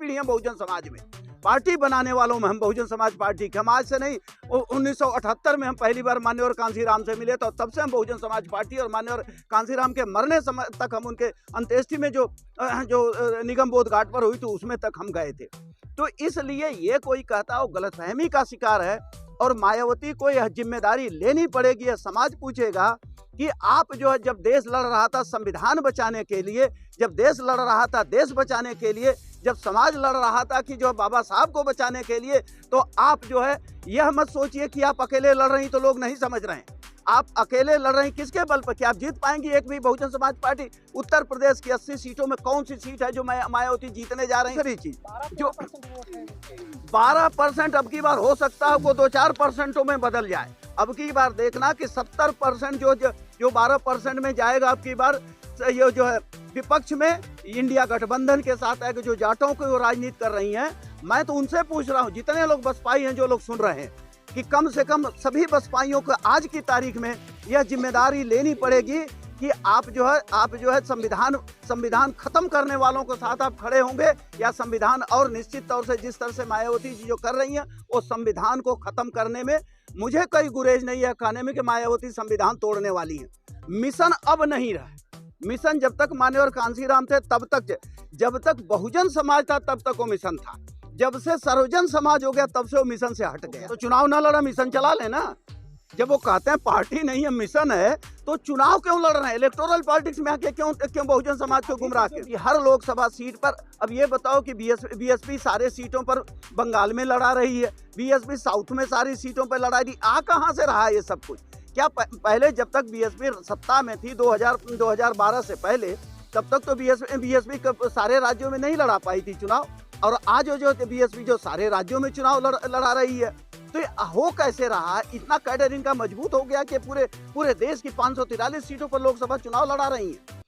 पीढ़ी हैं बहुजन समाज में, पार्टी बनाने वालों में हम बहुजन समाज पार्टी के। हम आज से नहीं, 1978 में हम पहली बार मान्यवर कांसीराम से मिले, तो तब से हम बहुजन समाज पार्टी, और मान्यवर कांसीराम के मरने समय तक हम उनके अंत्येष्टि में जो निगम बोध घाट पर हुई थी उसमें तक हम गए थे। तो इसलिए ये कोई कहता हो गलतफहमी का शिकार है, और मायावती को यह जिम्मेदारी लेनी पड़ेगी। यह समाज पूछेगा कि आप जो है, जब देश लड़ रहा था संविधान बचाने के लिए, जब देश लड़ रहा था देश बचाने के लिए, जब समाज लड़ रहा था कि जो बाबा साहब को बचाने के लिए, तो आप जो है यह मत सोचिए कि आप अकेले लड़ रही हैं तो लोग नहीं समझ रहे हैं। आप अकेले लड़ रहे हैं किसके बल पर? क्या आप जीत पाएंगी एक भी बहुजन समाज पार्टी? उत्तर प्रदेश की 80 सीटों में कौन सी सीट है जो मायावती जीतने जा रही है? चीज जो 12% अब की बार हो सकता है वो 2-4% में बदल जाए। अब की बार देखना कि 70% जो 12% में जाएगा अब की बार, ये जो है विपक्ष में इंडिया गठबंधन के साथ है कि जो जाटों की वो राजनीति कर रही हैं। मैं तो उनसे पूछ रहा हूँ, जितने लोग बसपाई हैं, जो लोग सुन रहे हैं, कि कम से कम सभी बसपाइयों को आज की तारीख में यह जिम्मेदारी लेनी पड़ेगी कि आप जो है संविधान खत्म करने वालों के साथ आप खड़े होंगे, या संविधान, और निश्चित तौर से जिस तरह से मायावती जी जो कर रही हैं वो संविधान को खत्म करने में मुझे कोई गुरेज नहीं है कहने में कि मायावती संविधान तोड़ने वाली है। मिशन अब नहीं रहा। मिशन जब तक मान्यवर कांसीराम थे तब तक, जब तक बहुजन समाज था तब तक वो मिशन था। जब से सर्वजन समाज हो गया तब से वो मिशन से हट गया। तो चुनाव ना लड़ा, मिशन चला लेना। जब वो कहते हैं पार्टी नहीं है मिशन है, तो चुनाव क्यों लड़ रहे हैं? इलेक्टोरल पॉलिटिक्स में आके क्यों बहुजन समाज को गुमराह कर? हर लोकसभा सीट पर अब ये बताओ कि बीएसपी सारे सीटों पर बंगाल में लड़ा रही है, बीएसपी साउथ में सारी सीटों पर लड़ा रही। आ कहाँ से रहा ये सब कुछ? क्या पहले जब तक बीएसपी सत्ता में थी 2012 से पहले, तब तक तो बीएसपी सारे राज्यों में नहीं लड़ा पाई थी चुनाव, और आज जो बीएसपी जो सारे राज्यों में चुनाव लड़ा रही है। तो ये हो कैसे रहा? इतना कैडर इनका मजबूत हो गया कि पूरे देश की 543 सीटों पर लोकसभा चुनाव लड़ा रही है।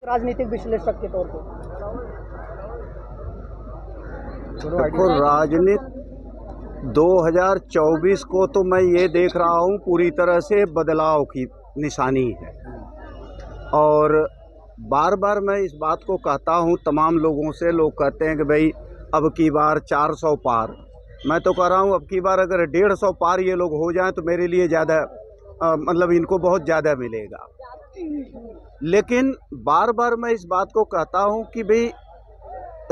राजनीतिक विश्लेषक के तौर पर देखो, राजनीति 2024 को तो मैं ये देख रहा हूँ पूरी तरह से बदलाव की निशानी है, और बार बार मैं इस बात को कहता हूँ तमाम लोगों से। लोग कहते हैं कि भाई अब की बार 400 पार। मैं तो कह रहा हूँ अब की बार अगर 150 पार ये लोग हो जाएं तो मेरे लिए ज़्यादा, मतलब इनको बहुत ज़्यादा मिलेगा। लेकिन बार बार मैं इस बात को कहता हूँ कि भाई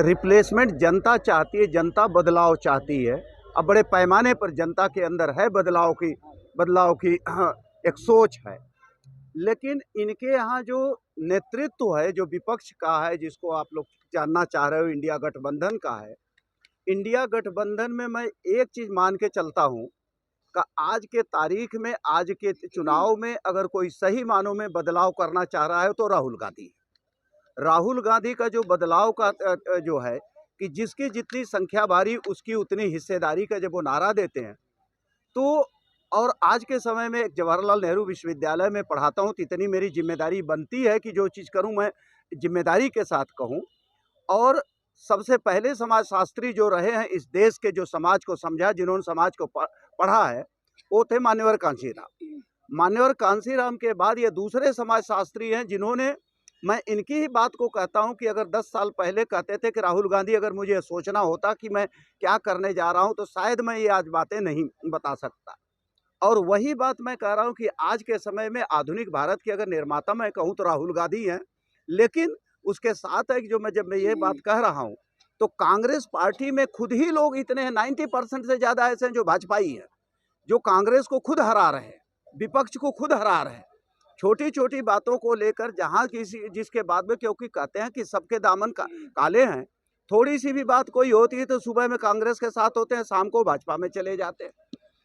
रिप्लेसमेंट जनता चाहती है, जनता बदलाव चाहती है। अब बड़े पैमाने पर जनता के अंदर है बदलाव की एक सोच है, लेकिन इनके यहाँ जो नेतृत्व है, जो विपक्ष का है, जिसको आप लोग जानना चाह रहे हो, इंडिया गठबंधन का है। इंडिया गठबंधन में मैं एक चीज़ मान के चलता हूँ कि आज के तारीख में, आज के चुनाव में अगर कोई सही मानों में बदलाव करना चाह रहा है तो राहुल गांधी है। राहुल गांधी का जो बदलाव का जो है कि जिसकी जितनी संख्या भारी उसकी उतनी हिस्सेदारी का जब वो नारा देते हैं, तो और आज के समय में जवाहरलाल नेहरू विश्वविद्यालय में पढ़ाता हूँ, तो इतनी मेरी जिम्मेदारी बनती है कि जो चीज़ करूँ मैं जिम्मेदारी के साथ कहूँ। और सबसे पहले समाजशास्त्री जो रहे हैं इस देश के, जो समाज को समझा, जिन्होंने समाज को पढ़ा है, वो थे मान्यवर कांसीराम। मान्यवर कांसीराम के बाद ये दूसरे समाजशास्त्री हैं जिन्होंने, मैं इनकी ही बात को कहता हूं कि अगर 10 साल पहले कहते थे कि राहुल गांधी अगर मुझे सोचना होता कि मैं क्या करने जा रहा हूं, तो शायद मैं ये आज बातें नहीं बता सकता। और वही बात मैं कह रहा हूं कि आज के समय में आधुनिक भारत के अगर निर्माता मैं कहूं तो राहुल गांधी हैं। लेकिन उसके साथ है कि जब मैं ये बात कह रहा हूं, तो कांग्रेस पार्टी में खुद ही लोग इतने हैं, 90% से ज़्यादा ऐसे हैं जो भाजपाई हैं, जो कांग्रेस को खुद हरा रहे हैं, विपक्ष को खुद हरा रहे हैं, छोटी छोटी बातों को लेकर। जहाँ जिसके बाद में, क्योंकि कहते हैं कि सबके दामन काले हैं, थोड़ी सी भी बात कोई होती है तो सुबह में कांग्रेस के साथ होते हैं, शाम को भाजपा में चले जाते हैं।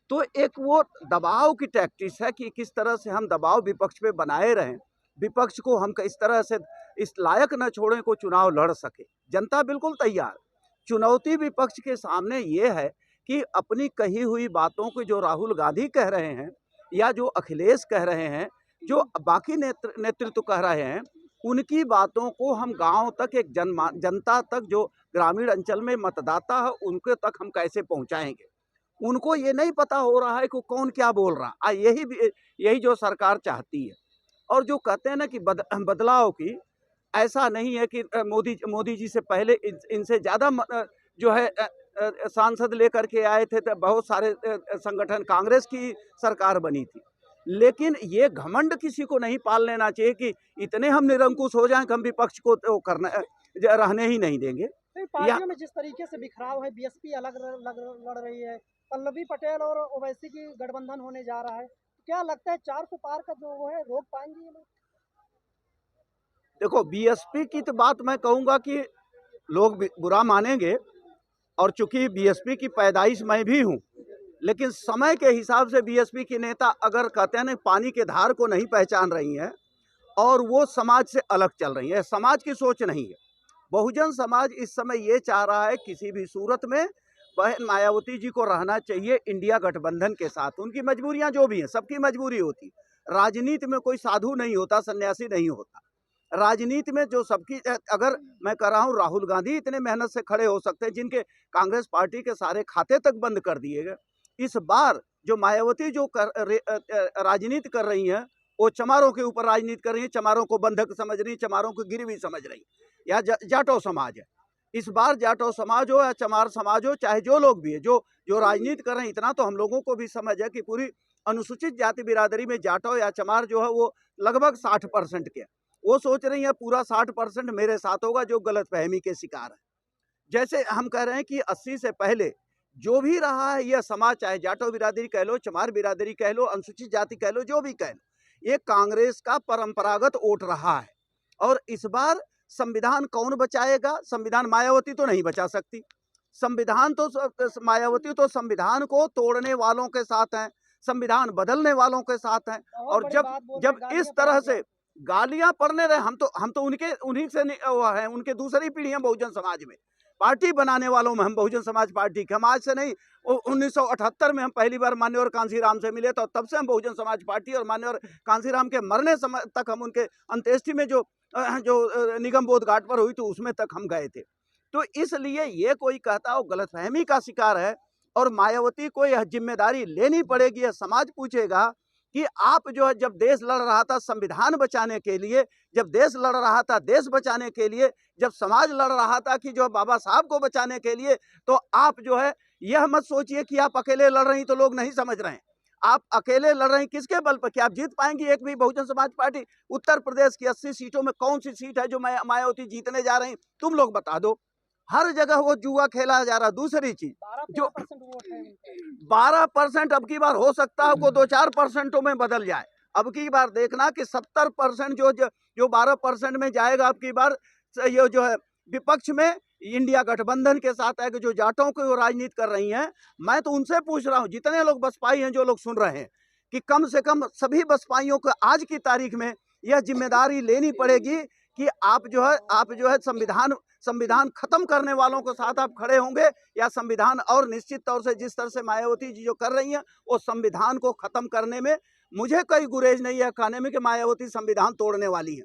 तो एक वो दबाव की टैक्टिक्स है कि किस तरह से हम दबाव विपक्ष पे बनाए रहें, विपक्ष को हम इस तरह से इस लायक न छोड़ें को चुनाव लड़ सके। जनता बिल्कुल तैयार। चुनौती विपक्ष के सामने ये है कि अपनी कही हुई बातों को जो राहुल गांधी कह रहे हैं, या जो अखिलेश कह रहे हैं, जो बाकी नेतृत्व कह रहे हैं, उनकी बातों को हम गांव तक, एक जनता तक, जो ग्रामीण अंचल में मतदाता है, उनके तक हम कैसे पहुंचाएंगे। उनको ये नहीं पता हो रहा है कि कौन क्या बोल रहा है। यही जो सरकार चाहती है। और जो कहते हैं ना कि बदलाव की, ऐसा नहीं है कि मोदी जी से पहले इनसे ज़्यादा जो है सांसद लेकर के आए थे, तो बहुत सारे संगठन, कांग्रेस की सरकार बनी थी। लेकिन ये घमंड किसी को नहीं पाल लेना चाहिए कि इतने हम निरंकुश हो जाएं कि हम विपक्ष को तो रहने ही नहीं देंगे। पार्टियों में जिस तरीके से बिखराव है, बीएसपी अलग लड़ रही है, पल्लवी पटेल और ओवैसी की गठबंधन होने जा रहा है, क्या लगता है 400 पार का जो वो है रोक पाएंगे ये लोग? देखो, बीएसपी की तो बात मैं कहूँगा कि लोग बुरा मानेंगे, और चूंकि बीएसपी की पैदाइश मैं भी हूँ, लेकिन समय के हिसाब से बीएसपी की नेता अगर कहते हैं ना पानी के धार को नहीं पहचान रही हैं और वो समाज से अलग चल रही है, समाज की सोच नहीं है। बहुजन समाज इस समय ये चाह रहा है किसी भी सूरत में बहन मायावती जी को रहना चाहिए इंडिया गठबंधन के साथ। उनकी मजबूरियां जो भी हैं, सबकी मजबूरी होती। राजनीति में कोई साधु नहीं होता, सन्यासी नहीं होता। राजनीति में जो सबकी, अगर मैं कह रहा हूँ राहुल गांधी इतने मेहनत से खड़े हो सकते हैं जिनके कांग्रेस पार्टी के सारे खाते तक बंद कर दिए गए। इस बार जो मायावती जो राजनीति कर रही हैं, वो चमारों के ऊपर राजनीति कर रही है, चमारों को बंधक समझ रही, चमारों को गिरवी समझ रही। या जाटो समाज है, इस बार जाटो समाज हो या चमार समाज हो, चाहे जो लोग भी है जो राजनीति कर रहे हैं, इतना तो हम लोगों को भी समझ है कि पूरी अनुसूचित जाति बिरादरी में जाटो या चमार जो है वो लगभग 60% के। वो सोच रही है पूरा 60% मेरे साथ होगा, जो गलतफहमी के शिकार है। जैसे हम कह रहे हैं कि 80 से पहले जो भी रहा है यह समाज, चाहे जाटो बिरादरी कह लो, चमार बिरादरी कह लो, अनुसूचित जाति कह लो, जो भी कह लो, ये कांग्रेस का परंपरागत वोट रहा है। और इस बार संविधान कौन बचाएगा? संविधान मायावती तो नहीं बचा सकती। संविधान तो मायावती तो संविधान को तोड़ने वालों के साथ हैं, संविधान बदलने वालों के साथ हैं। और जब इस तरह से गालियां पड़ने रहे, हम तो उन्हीं से हैं, उनके दूसरी पीढ़ियां बहुजन समाज में पार्टी बनाने वालों में हम बहुजन समाज पार्टी के। हम आज से नहीं, 1978 में हम पहली बार मान्यवर कांसीराम से मिले, तो तब से हम बहुजन समाज पार्टी, और मान्यवर कांसीराम के मरने समय तक हम उनके अंत्येष्टि में जो निगम बोध घाट पर हुई तो उसमें तक हम गए थे। तो इसलिए ये कोई कहता हो गलतफहमी का शिकार है, और मायावती को यह जिम्मेदारी लेनी पड़ेगी। यह समाज पूछेगा कि आप जो है, जब देश लड़ रहा था संविधान बचाने के लिए, जब देश लड़ रहा था देश बचाने के लिए, जब समाज लड़ रहा था कि जो बाबा साहब को बचाने के लिए, तो आप जो है यह मत सोचिए कि आप अकेले लड़ रही तो लोग नहीं समझ रहे हैं। आप अकेले लड़ रही किसके बल पर? क्या आप जीत पाएंगी एक भी बहुजन समाज पार्टी? उत्तर प्रदेश की 80 सीटों में कौन सी सीट है जो मायावती जीतने जा रही? तुम लोग बता दो। हर जगह वो जुआ खेला जा रहा। दूसरी चीज, जो 12% अब की बार हो सकता है वो 2-4% में बदल जाए। अब की बार देखना कि 70% जो 12% में जाएगा, अब की बार ये जो है विपक्ष में इंडिया गठबंधन के साथ है कि जो जाटों की वो राजनीति कर रही हैं। मैं तो उनसे पूछ रहा हूं, जितने लोग बसपाई हैं, जो लोग सुन रहे हैं, कि कम से कम सभी बसपाइयों को आज की तारीख में यह जिम्मेदारी लेनी पड़ेगी कि आप जो है संविधान खत्म करने वालों के साथ आप खड़े होंगे, या संविधान, और निश्चित तौर से जिस तरह से मायावती जी जो कर रही हैं, वो संविधान को खत्म करने में मुझे कोई गुरेज नहीं है कहने में कि मायावती संविधान तोड़ने वाली है।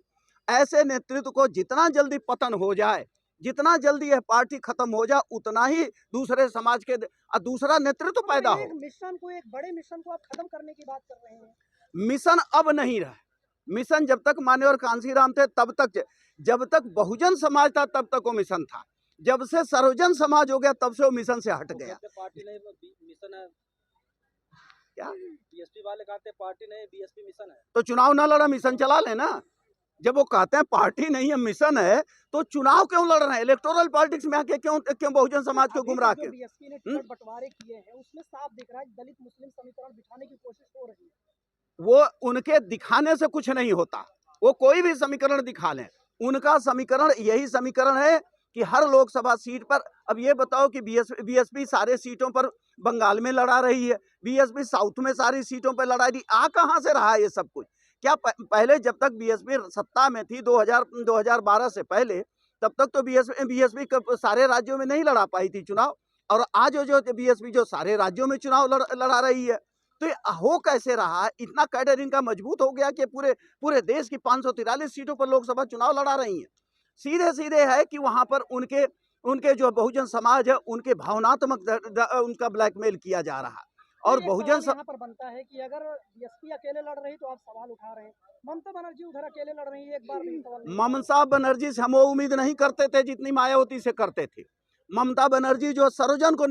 ऐसे नेतृत्व को जितना जल्दी पतन हो जाए, जितना जल्दी यह पार्टी खत्म हो जाए, उतना ही दूसरे समाज के दूसरा नेतृत्व पैदा हो। एक बड़े मिशन को आप खत्म करने की बात कर रहे हैं। मिशन अब नहीं रहा। मिशन जब तक मान्यवर कांसीराम थे तब तक, जब तक बहुजन समाज था तब तक वो मिशन था। जब से सर्वजन समाज हो गया तब से वो मिशन से हट गया। पार्टी नहीं मिशन है क्या? बीएसपी वाले कहते हैं पार्टी नहीं, बीएसपी मिशन है। तो चुनाव ना लड़ा, मिशन चला लेना। जब वो कहते हैं पार्टी नहीं है मिशन है, तो चुनाव क्यों लड़ रहे हैं? इलेक्टोरल पॉलिटिक्स में आके क्यों बहुजन समाज को गुमराह के? बीएसपी ने टिकट बंटवारे किए हैं, उसमें साफ दिख रहा है दलित मुस्लिम समीकरण बिठाने की कोशिश हो रही है। वो उनके दिखाने से कुछ नहीं होता। वो कोई भी समीकरण दिखा लें, उनका समीकरण यही समीकरण है कि हर लोकसभा सीट पर, अब ये बताओ कि बीएसपी सारे सीटों पर बंगाल में लड़ा रही है, बीएसपी साउथ में सारी सीटों पर लड़ा रही। कहाँ से रहा ये सब कुछ? क्या पहले जब तक बीएसपी सत्ता में थी 2012 से पहले, तब तक तो बीएसपी सारे राज्यों में नहीं लड़ा पाई थी चुनाव, और आज जो बीएसपी जो सारे राज्यों में चुनाव लड़ा रही है। तो ये हो कैसे रहा है? इतना कैडर इनका मजबूत हो गया कि पूरे देश की 543 सीटों पर लोकसभा चुनाव लड़ा रही है। सीधे है कि वहां पर उनके उनके जो बहुजन समाज है उनके भावनात्मक उनका ब्लैकमेल किया जा रहा है। और एक बहुजन सवाल यहाँ पर बनता है कि अगर बीएसपी अकेले लड़ रही तो आप सवाल उठा रहे हैं, ममता बनर्जी उधर अकेले लड़ रही है, एक बार भी सवाल नहीं उठा रहे। ममता बनर्जी से हम वो उम्मीद नहीं करते थे जितनी मायावती से करते थे। ममता बनर्जी जो सर्वजन को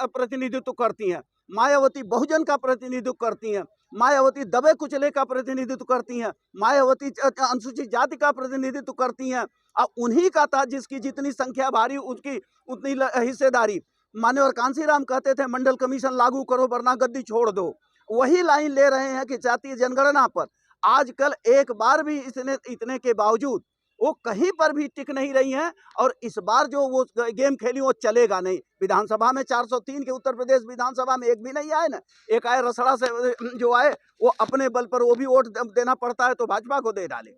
प्रतिनिधित्व करती हैं, मायावती बहुजन का प्रतिनिधित्व करती हैं, मायावती दबे कुचले का प्रतिनिधित्व करती हैं, मायावती अनुसूचित जाति का प्रतिनिधित्व करती हैं। अब उन्हीं का था जिसकी जितनी संख्या भारी उसकी उतनी हिस्सेदारी। मान्यवर कांसीराम कहते थे मंडल कमीशन लागू करो वरना गद्दी छोड़ दो। वही लाइन ले रहे हैं कि जातीय जनगणना पर आजकल एक बार भी इतने के बावजूद वो कहीं पर भी टिक नहीं रही हैं। और इस बार जो वो गेम खेली वो चलेगा नहीं। विधानसभा में 403 के उत्तर प्रदेश विधानसभा में एक भी नहीं आए ना। एक आए रसड़ा से जो आए वो अपने बल पर वो भी वोट देना पड़ता है तो भाजपा को दे डाले।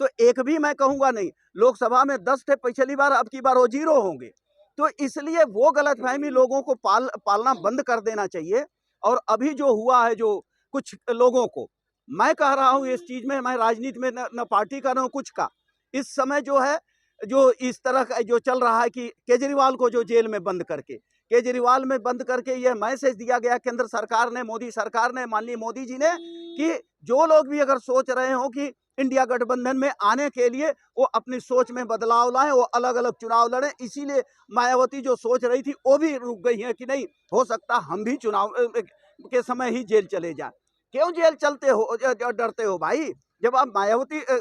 तो एक भी मैं कहूँगा नहीं। लोकसभा में 10 थे पिछली बार, अब की बार वो 0 होंगे। तो इसलिए वो गलतफहमी लोगों को पालना बंद कर देना चाहिए। और अभी जो हुआ है जो कुछ लोगों को, मैं कह रहा हूँ इस चीज़ में, मैं राजनीति में न पार्टी का न कुछ का। इस समय जो है जो इस तरह का जो चल रहा है कि केजरीवाल को जो जेल में बंद करके, केजरीवाल में बंद करके यह मैसेज दिया गया केंद्र सरकार ने, मोदी सरकार ने, माननीय मोदी जी ने, कि जो लोग भी अगर सोच रहे हो कि इंडिया गठबंधन में आने के लिए वो अपनी सोच में बदलाव लाएं, वो अलग अलग चुनाव लड़ें। इसीलिए मायावती जो सोच रही थी वो भी रुक गई है कि नहीं हो सकता हम भी चुनाव के समय ही जेल चले जाएं। क्यों जेल चलते हो, डरते हो भाई? जब आप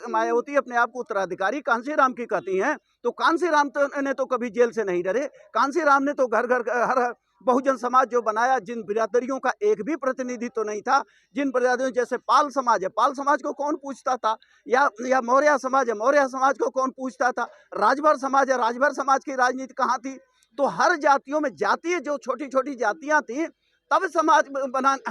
मायावती अपने आप को उत्तराधिकारी कांसीराम की कहती हैं तो कांसीराम ने तो कभी जेल से नहीं डरे। कांसीराम ने तो घर घर हर बहुजन समाज जो बनाया, जिन बिरादरियों का एक भी प्रतिनिधि तो नहीं था, जिन बिरादरियों जैसे पाल समाज है, पाल समाज को कौन पूछता था, या मौर्य समाज है, मौर्य समाज को कौन पूछता था, राजभर समाज है, राजभर समाज की राजनीति कहाँ थी। तो हर जातियों में जातीय जो छोटी छोटी जातियां थी तब समाज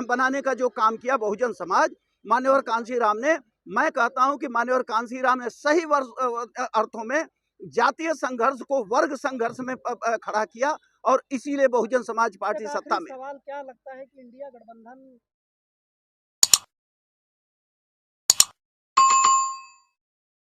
बनाने का जो काम किया बहुजन समाज मान्यवर कांसीराम ने। मैं कहता हूं कि मान्यवर कांसीराम ने सही अर्थों में जातीय संघर्ष को वर्ग संघर्ष में खड़ा किया और इसीलिए बहुजन समाज पार्टी सत्ता में। सवाल क्या लगता है कि इंडिया गठबंधन